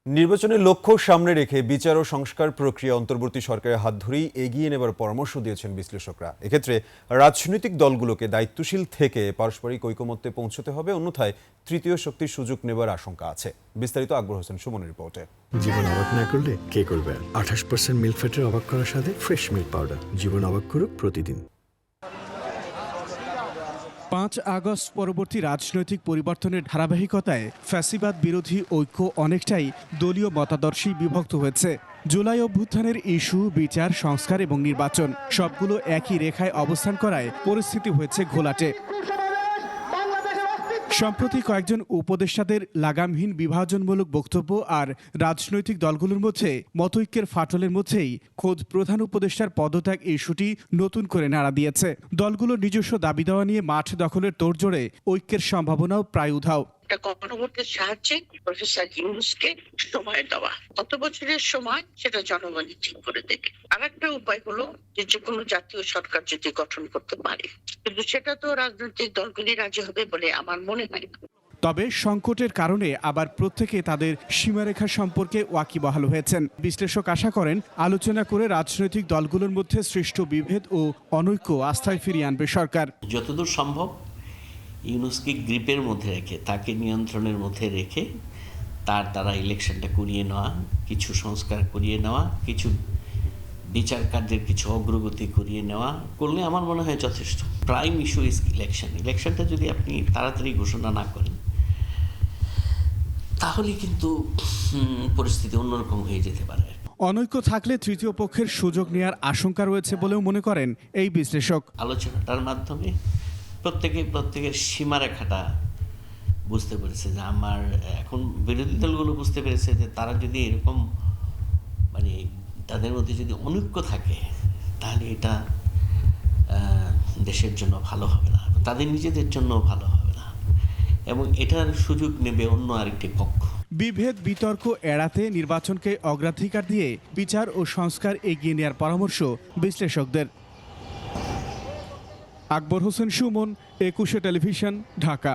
নির্বাচনের লক্ষ্য সামনে রেখে বিচার ও সংস্কার প্রক্রিয়া অন্তর্বর্তী সরকারের হাত ধরেই এগিয়ে নেবার পরামর্শ দিয়েছেন বিশ্লেষকরা। এক্ষেত্রে রাজনৈতিক দলগুলোকে দায়িত্বশীল থেকে পারস্পরিক ঐকমত্যে পৌঁছতে হবে, অন্যথায় তৃতীয় শক্তির সুযোগ নেবার আশঙ্কা আছে। বিস্তারিত আকবর হোসেন সুমনের রিপোর্টে। জীবন অবাক না করলে কে করবে? 28% মিল্ক ফ্যাটের অবাক করার সাথে ফ্রেশ মিল্ক পাউডার। জীবন অবাক করুক প্রতিদিন। 5 আগস্ট পরবর্তী রাজনৈতিক পরিবর্তনের ধারাবাহিকতায় ফ্যাসিবাদ বিরোধী ঐক্য অনেকটাই দলীয় মতাদর্শেই বিভক্ত হয়েছে। জুলাই অভ্যুত্থানের ইস্যু, বিচার, সংস্কার এবং নির্বাচন সবগুলো একই রেখায় অবস্থান করায় পরিস্থিতি হয়েছে ঘোলাটে। সম্প্রতি কয়েকজন উপদেষ্টাদের লাগামহীন বিভাজনমূলক বক্তব্য আর রাজনৈতিক দলগুলোর মধ্যে মতৈক্যের ফাটলের মধ্যেই খোদ প্রধান উপদেষ্টার পদত্যাগ ইস্যুটি নতুন করে নাড়া দিয়েছে। দলগুলোর নিজস্ব দাবি দেওয়া নিয়ে মাঠ দখলের তোড়জোড়ে ঐক্যের সম্ভাবনাও প্রায় উধাও। গণভোটের সাহায্যে প্রফেসর ইউনূসকে সময় দেওয়া, কত বছরের সময় সেটা জনগণই ঠিক করে দেবে। আর একটা উপায় হলো যে কোনো জাতীয় সরকার যদি গঠন করতে পারে, কিন্তু সেটা তো রাজনৈতিক দলগুলি রাজি হবে বলে আমার মনে হয় না। তবে সংকটের কারণে আবার প্রত্যেকে তাদের সীমারেখা সম্পর্কে ওয়াকিবহাল হয়েছেন। বিশ্লেষক আশা করেন আলোচনা করে রাজনৈতিক দলগুলোর মধ্যে সৃষ্ট বিভেদ ও অনৈক্য আস্থায় ফিরিয়ে আনবে সরকার। যতদূর সম্ভব ইউনূসকে গ্রিপের মধ্যে রেখে, তাকে নিয়ন্ত্রণের মধ্যে রেখে তারা ইলেকশনটা করিয়ে নেওয়া, কিছু সংস্কার করিয়ে নেওয়া, কিছু বিচার কার্যের কিছু অগ্রগতি করিয়ে নেওয়া করলে আমার মনে হয় যথেষ্ট। প্রাইম ইস্যু ইজ ইলেকশনটা যদি আপনি তাড়াতাড়ি ঘোষণা না করেন তাহলে কিন্তু পরিস্থিতি অন্যরকম হয়ে যেতে পারে। অনৈক্য থাকলে তৃতীয় পক্ষের সুযোগ নেওয়ার আশঙ্কা রয়েছে বলেও মনে করেন এই বিশ্লেষক। আলোচনাটার মাধ্যমে প্রত্যেকের সীমারেখাটা বুঝতে পেরেছে যে আমার এখন বিরোধী দলগুলো বুঝতে পেরেছে যে তারা যদি এরকম তাদের মধ্যে যদি অনৈক্য থাকে তাহলে এটা দেশের জন্য ভালো হবে না, তাদের নিজেদের জন্য ভালো হবে না, এবং এটার সুযোগ নেবে অন্য আরেকটি পক্ষ। বিভেদ বিতর্ক এড়াতে নির্বাচনকে অগ্রাধিকার দিয়ে বিচার ও সংস্কার এগিয়ে নেওয়ার পরামর্শ বিশ্লেষকদের। আকবর হোসেন সুমন, 21 টেলিভিশন, ঢাকা।